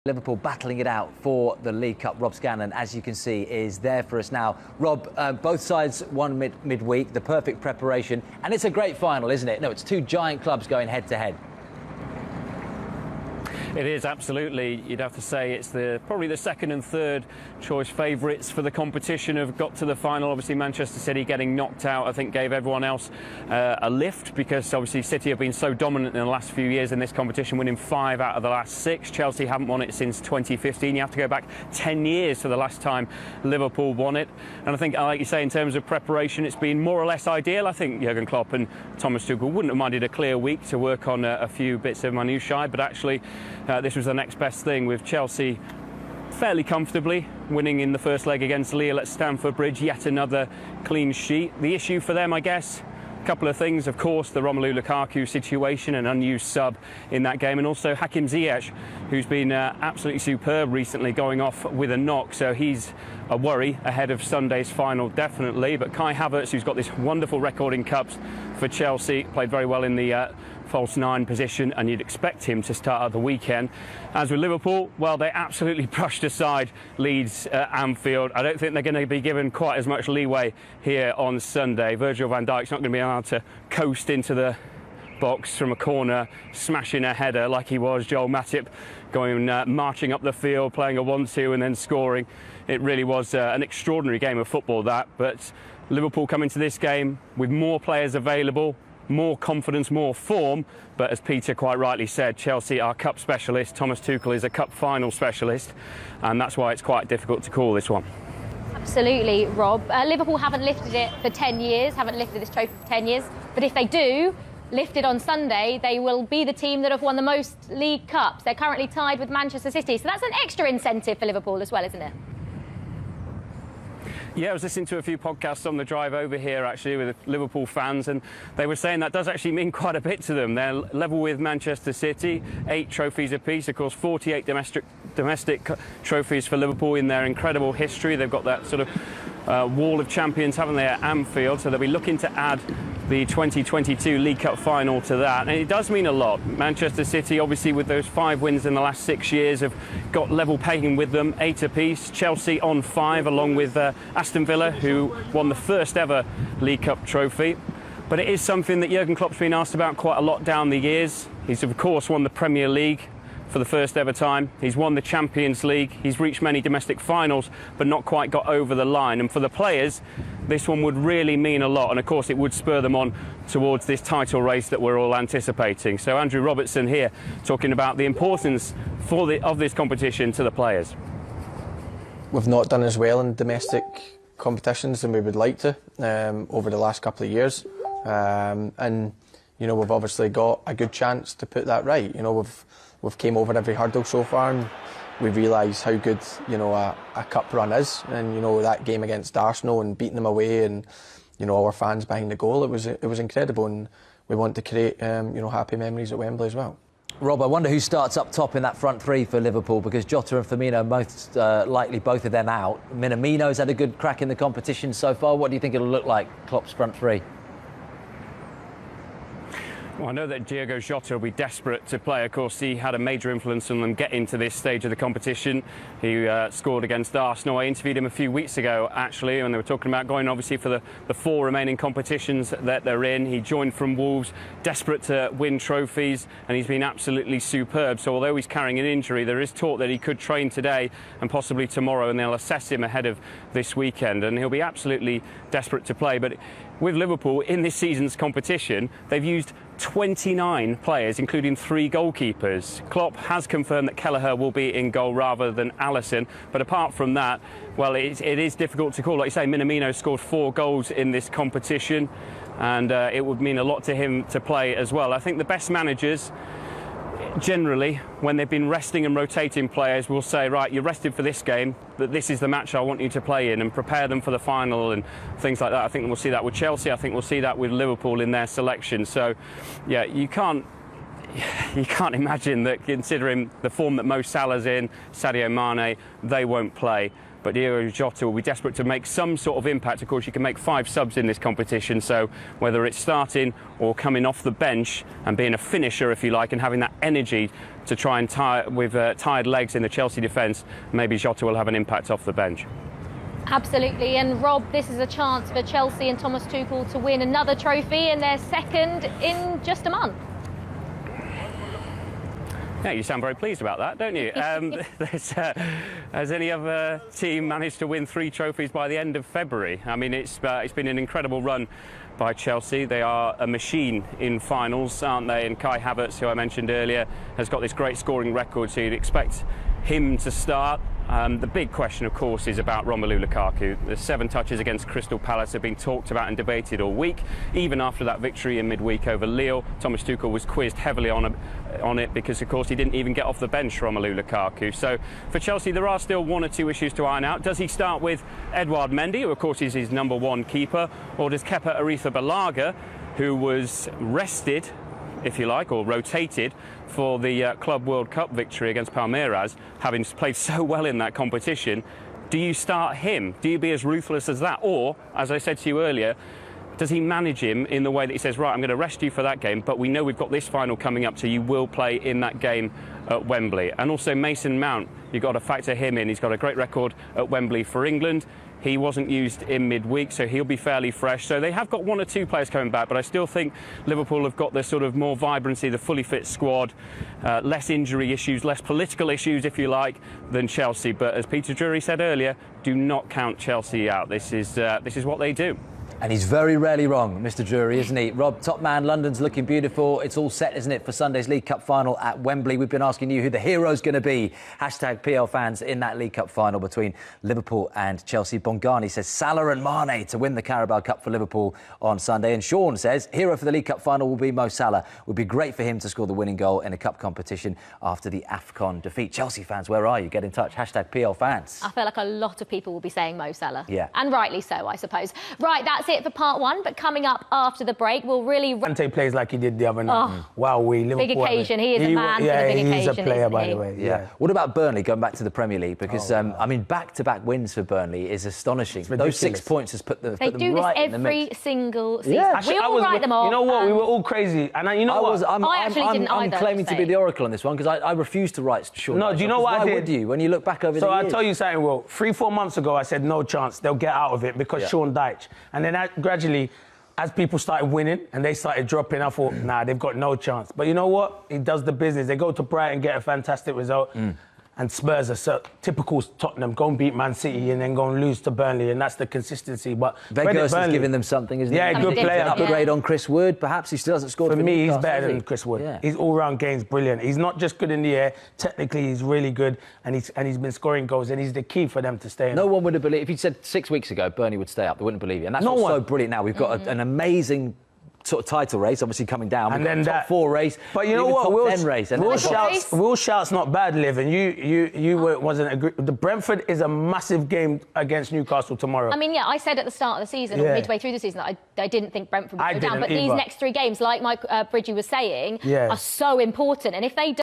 Liverpool battling it out for the League Cup. Rob Scanlon, as you can see, is there for us now. Rob, both sides won midweek, the perfect preparation, and it's a great final, isn't it? No, it's two giant clubs going head to head. It is, absolutely. You'd have to say it's probably the second and third choice favourites for the competition have got to the final. Obviously, Manchester City getting knocked out, I think, gave everyone else a lift, because obviously City have been so dominant in the last few years in this competition, winning 5 out of the last 6. Chelsea haven't won it since 2015. You have to go back 10 years to the last time Liverpool won it. And I think, like you say, in terms of preparation, it's been more or less ideal. I think Jurgen Klopp and Thomas Tuchel wouldn't have minded a clear week to work on a few bits of minutiae, but actually this was the next best thing, with Chelsea fairly comfortably winning in the first leg against Lille at Stamford Bridge. Yet another clean sheet. The issue for them, I guess, a couple of things. Of course, the Romelu Lukaku situation, an unused sub in that game, and also Hakim Ziyech, who's been absolutely superb recently, going off with a knock. So he's a worry ahead of Sunday's final, definitely. But Kai Havertz, who's got this wonderful record in cups for Chelsea, played very well in the false 9 position, and you'd expect him to start at the weekend. As with Liverpool, well, they absolutely brushed aside Leeds at Anfield. I don't think they're going to be given quite as much leeway here on Sunday. Virgil van Dijk's not going to be able to coast into the box from a corner, smashing a header like he was. Joel Matip going marching up the field, playing a 1-2 and then scoring. It really was an extraordinary game of football, that. But Liverpool come into this game with more players available, more confidence, more form. But as Peter quite rightly said, Chelsea are cup specialists. Thomas Tuchel is a cup final specialist, and that's why it's quite difficult to call this one. Absolutely, Rob. Liverpool haven't lifted it for 10 years, haven't lifted this trophy for 10 years. But if they do lift it on Sunday, they will be the team that have won the most League Cups. They're currently tied with Manchester City. So that's an extra incentive for Liverpool as well, isn't it? Yeah, I was listening to a few podcasts on the drive over here, actually, with Liverpool fans, and they were saying that does actually mean quite a bit to them. They're level with Manchester City, 8 trophies apiece, of course, 48 domestic trophies for Liverpool in their incredible history. They've got that sort of wall of champions, haven't they, at Anfield, so they'll be looking to add the 2022 League Cup final to that, and it does mean a lot. Manchester City, obviously, with those 5 wins in the last 6 years, have got level pegging with them, 8 apiece. Chelsea on 5, along with Aston Villa, who won the first ever League Cup trophy. But it is something that Jurgen Klopp's been asked about quite a lot down the years. He's of course won the Premier League for the first ever time. He's won the Champions League. He's reached many domestic finals, but not quite got over the line. And for the players, this one would really mean a lot. And of course, it would spur them on towards this title race that we're all anticipating. So Andrew Robertson here talking about the importance of this competition to the players. We've not done as well in domestic competitions than we would like to over the last couple of years. And, you know, we've obviously got a good chance to put that right. You know, we've came over every hurdle so far, and we realise how good, you know, a cup run is. And, you know, that game against Arsenal and beating them away, and, you know, our fans behind the goal, it was incredible, and we want to create, you know, happy memories at Wembley as well. Rob, I wonder who starts up top in that front 3 for Liverpool, because Jota and Firmino, most likely both of them out. Minamino's had a good crack in the competition so far. What do you think it'll look like, Klopp's front 3? Well, I know that Diogo Jota will be desperate to play. Of course, he had a major influence on them getting to this stage of the competition. He scored against Arsenal. I interviewed him a few weeks ago, actually, when they were talking about going, obviously, for the 4 remaining competitions that they're in. He joined from Wolves, desperate to win trophies, and he's been absolutely superb. So although he's carrying an injury, there is talk that he could train today and possibly tomorrow, and they'll assess him ahead of this weekend. And he'll be absolutely desperate to play. But with Liverpool, in this season's competition, they've used 29 players, including 3 goalkeepers. Klopp has confirmed that Kelleher will be in goal rather than Alisson, but apart from that, well, it is difficult to call. Like you say, Minamino scored 4 goals in this competition, and it would mean a lot to him to play as well. I think the best managers, generally, when they've been resting and rotating players, will say, right, you're rested for this game, but this is the match I want you to play in, and prepare them for the final and things like that. I think we'll see that with Chelsea. I think we'll see that with Liverpool in their selection. So, yeah, you can't imagine that, considering the form that Mo Salah's in, Sadio Mane, they won't play. but Diogo Jota will be desperate to make some sort of impact. Of course, you can make 5 subs in this competition, so whether it's starting or coming off the bench and being a finisher, if you like, and having that energy to try and tie with tired legs in the Chelsea defence, maybe Jota will have an impact off the bench. Absolutely, and Rob, this is a chance for Chelsea and Thomas Tuchel to win another trophy and their second in just a month. Yeah, you sound very pleased about that, don't you? Has any other team managed to win 3 trophies by the end of February? I mean, it's been an incredible run by Chelsea. They are a machine in finals, aren't they? And Kai Havertz, who I mentioned earlier, has got this great scoring record, so you'd expect him to start. The big question, of course, is about Romelu Lukaku. The 7 touches against Crystal Palace have been talked about and debated all week. Even after that victory in midweek over Lille, Thomas Tuchel was quizzed heavily on it because, of course, he didn't even get off the bench, Romelu Lukaku. So for Chelsea, there are still 1 or 2 issues to iron out. Does he start with Edouard Mendy, who, of course, is his #1 keeper, or does Kepa Arrizabalaga, who was rested, if you like, or rotated for the Club World Cup victory against Palmeiras, having played so well in that competition, do you start him? Do you be as ruthless as that? Or, as I said to you earlier, does he manage him in the way that he says, right, I'm going to rest you for that game, but we know we've got this final coming up, so you will play in that game at Wembley? And also Mason Mount, you've got to factor him in. He's got a great record at Wembley for England. He wasn't used in midweek, so he'll be fairly fresh. So they have got 1 or 2 players coming back, but I still think Liverpool have got the sort of more vibrancy, the fully fit squad, less injury issues, less political issues, if you like, than Chelsea. But as Peter Drury said earlier, do not count Chelsea out. This is what they do. And he's very rarely wrong, Mr. Drury, isn't he? Rob, top man, London's looking beautiful. It's all set, isn't it, for Sunday's League Cup final at Wembley. We've been asking you who the hero's going to be. Hashtag PL fans in that League Cup final between Liverpool and Chelsea. Bongani says Salah and Mane to win the Carabao Cup for Liverpool on Sunday. And Sean says hero for the League Cup final will be Mo Salah. Would be great for him to score the winning goal in a cup competition after the AFCON defeat. Chelsea fans, where are you? Get in touch. Hashtag PL fans. I feel like a lot of people will be saying Mo Salah. Yeah. And rightly so, I suppose. Right, that's it for part 1. But coming up after the break, we'll really... Kante plays like he did the other night. Wow, Liverpool. Big occasion. He is a man for the big occasion. He's a player, isn't by he? the way. Yeah. What about Burnley, going back to the Premier League? Because, I mean, back-to-back wins for Burnley is astonishing. Those 6 points has put them right in the mix. They do this every single season. Yeah. We all write them off. You know what? We were all crazy. And you know what? I'm claiming to be the oracle on this one because I refuse to write short. No, do you know what I did? Why would you, when you look back over the years? So I'll tell you something, Will. 3-4 months ago, I said no chance. They'll get out of it because Sean Dyche. And then gradually, as people started winning and they started dropping, I thought, nah, they've got no chance. But you know what? He does the business. They go to Brighton, get a fantastic result. And Spurs are so typical Tottenham, go and beat Man City and then go and lose to Burnley, and that's the consistency. But Weghorst is giving them something, isn't he? Yeah, good player. An upgrade on Chris Wood, perhaps. He still hasn't scored for me. Newcastle, he's better than Chris Wood. Yeah. His all-round game's brilliant. He's not just good in the air. Technically, he's really good, and he's been scoring goals, and he's the key for them to stay in. No one would have believed, if you'd said 6 weeks ago Burnley would stay up, they wouldn't believe you. And that's what's so brilliant now. We've got an amazing sort of title race, obviously coming down. And then that top 4 race, but you know what? Top 10 race. And Will Shout's not bad, Liv, and wasn't agree. The Brentford is a massive game against Newcastle tomorrow. I mean, yeah, I said at the start of the season, or midway through the season, that I didn't think Brentford would go down. But these next 3 games, like Mike Bridgie was saying, are so important. And if they don't